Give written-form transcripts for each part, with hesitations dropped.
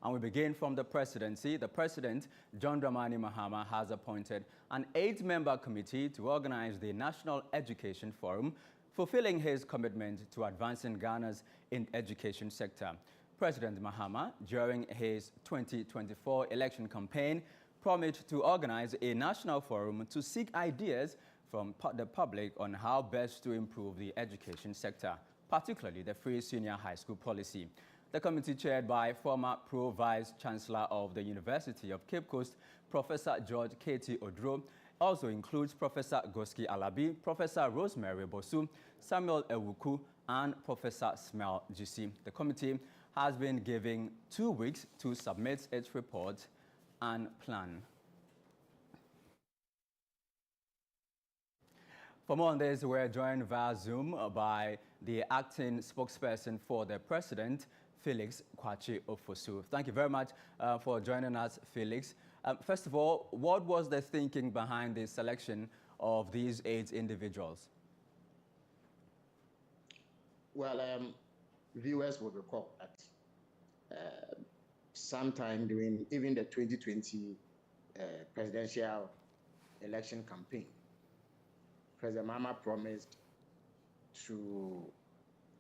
And we begin from the presidency. The president, John Dramani Mahama, has appointed an 8-member committee to organize the National Education Forum, fulfilling his commitment to advancing Ghana's education sector. President Mahama, during his 2024 election campaign, promised to organize a national forum to seek ideas from the public on how best to improve the education sector, particularly the free senior high school policy. The committee, chaired by former Pro-Vice Chancellor of the University of Cape Coast, Professor George K.T. Odro, also includes Professor Goski Alabi, Professor Rosemary Bosu, Samuel Ewuku, and Professor Smel Gisi. The committee has been given 2 weeks to submit its report and plan. For more on this, we're joined via Zoom by the acting spokesperson for the president, Felix Kwachi Ofosu. Thank you very much for joining us, Felix. First of all, what was the thinking behind the selection of these 8 individuals? Well, viewers will recall that sometime during even the 2020 presidential election campaign, President Mahama promised to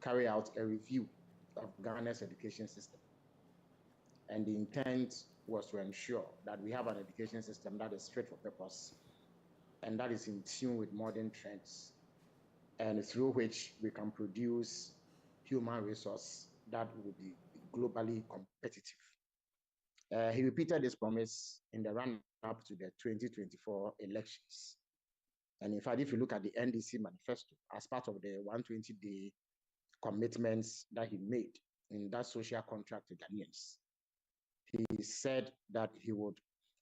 carry out a review of Ghana's education system. And the intent was to ensure that we have an education system that is fit for purpose and that is in tune with modern trends, and through which we can produce human resource that will be globally competitive. He repeated this promise in the run-up to the 2024 elections. And in fact, if you look at the NDC manifesto, as part of the 120-day commitments that he made in that social contract to Ghanaians, he said that he would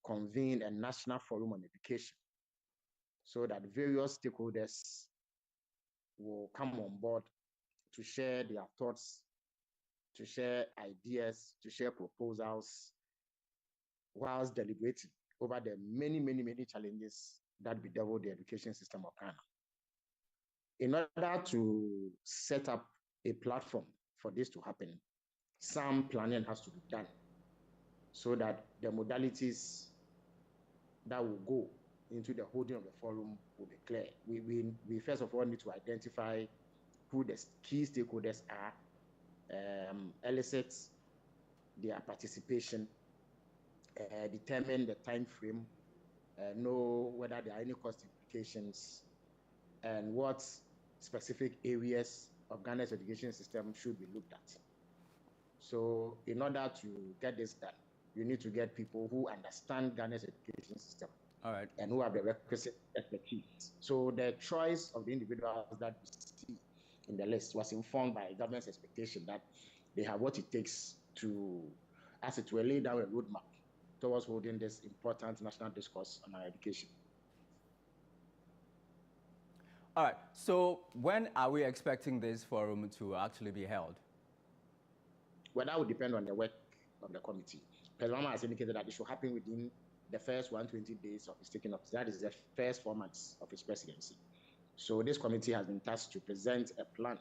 convene a national forum on education so that various stakeholders will come on board to share their thoughts, to share ideas, to share proposals, whilst deliberating over the many challenges that bedevil the education system of Ghana. In order to set up a platform for this to happen, some planning has to be done so that the modalities that will go into the holding of the forum will be clear. We first of all need to identify who the key stakeholders are, elicit their participation, determine the time frame, know whether there are any cost implications, and what specific areas of Ghana's education system should be looked at. So in order to get this done, you need to get people who understand Ghana's education system. All right. And who have the requisite expertise. So the choice of the individuals that we see in the list was informed by government's expectation that they have what it takes to, as it were, lay down a roadmap towards holding this important national discourse on our education. All right. So when are we expecting this forum to actually be held? Well, that would depend on the work of the committee. President Mahama has indicated that it should happen within the first 120 days of his taking office. That is the first 4 months of his presidency. So this committee has been tasked to present a plan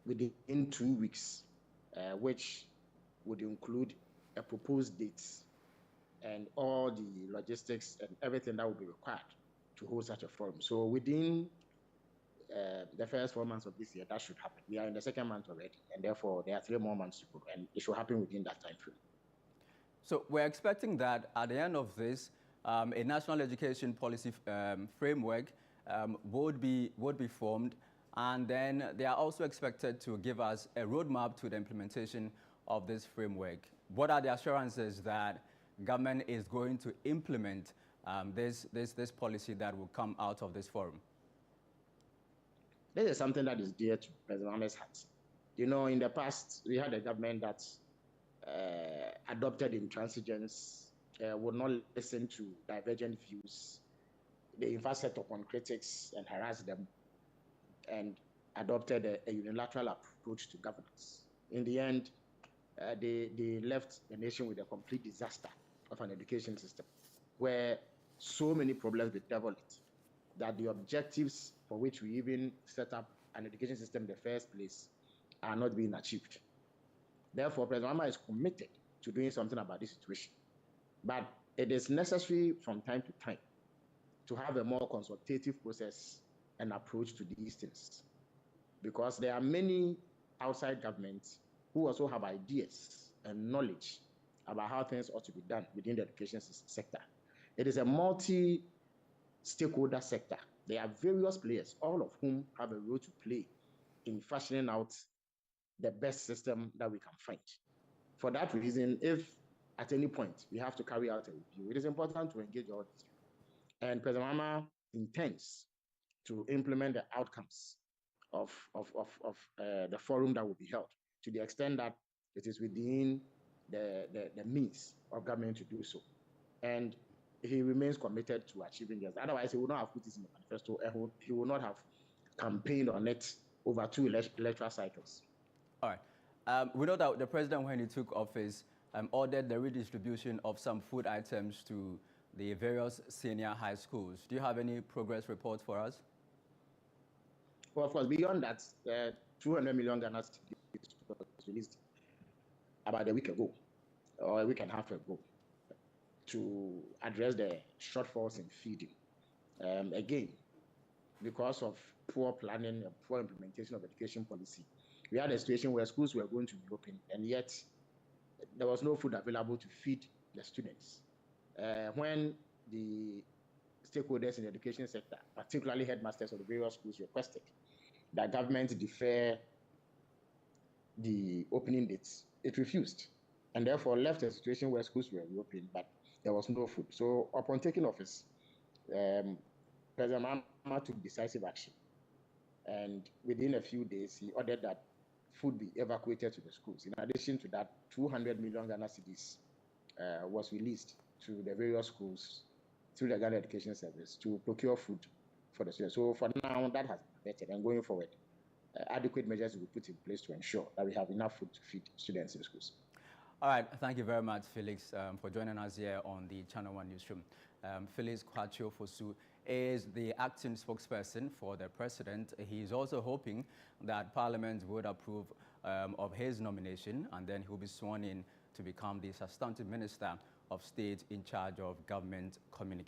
within 2 weeks, which would include a proposed date and all the logistics and everything that would be required to hold such a forum. So within the first 4 months of this year, that should happen. We are in the 2nd month already, and therefore there are 3 more months to go, and it should happen within that time frame. So we're expecting that at the end of this, a national education policy framework would be formed, and then they are also expected to give us a roadmap to the implementation of this framework. What are the assurances that government is going to implement this policy that will come out of this forum? This is something that is dear to President Mahama's heart. You know, in the past, we had a government that adopted intransigence, would not listen to divergent views. They in fact set upon critics and harassed them, and adopted a unilateral approach to governance. In the end, they left the nation with a complete disaster of an education system, where so many problems bedeviled it, that the objectives for which we even set up an education system in the first place are not being achieved. Therefore, President Mahama is committed to doing something about this situation. But it is necessary from time to time to have a more consultative process and approach to these things, because there are many outside governments who also have ideas and knowledge about how things ought to be done within the education sector. It is a multi-stakeholder sector. There are various players, all of whom have a role to play in fashioning out the best system that we can find. For that reason, if at any point we have to carry out a review, it is important to engage all these people. And President Mahama intends to implement the outcomes of the forum that will be held, to the extent that it is within the means of government to do so. And he remains committed to achieving this. Otherwise, he would not have put this in the manifesto. He would not have campaigned on it over 2 electoral cycles. All right. We know that the president, when he took office, ordered the redistribution of some food items to the various senior high schools. Do you have any progress reports for us? Well, of course, beyond that, 200 million Ghana was released about a week ago, or a week and a half ago, to address the shortfalls in feeding. Again, because of poor planning and poor implementation of education policy, we had a situation where schools were going to be open, and yet there was no food available to feed the students. When the stakeholders in the education sector, particularly headmasters of the various schools, requested that government defer the opening dates, it refused, and therefore left a situation where schools were reopened, but there was no food. So upon taking office, President Mahama took decisive action, and within a few days, he ordered that food be evacuated to the schools. In addition to that, 200 million Ghana cedis was released to the various schools through the Ghana Education Service to procure food for the students. So for now, that has been vetted, and going forward, adequate measures will be put in place to ensure that we have enough food to feed students in schools. All right, thank you very much, Felix, for joining us here on the Channel One Newsroom. Felix Kwachio Fosu is the acting spokesperson for the president. He is also hoping that Parliament would approve of his nomination, and then he will be sworn in to become the substantive Minister of State in charge of government communications.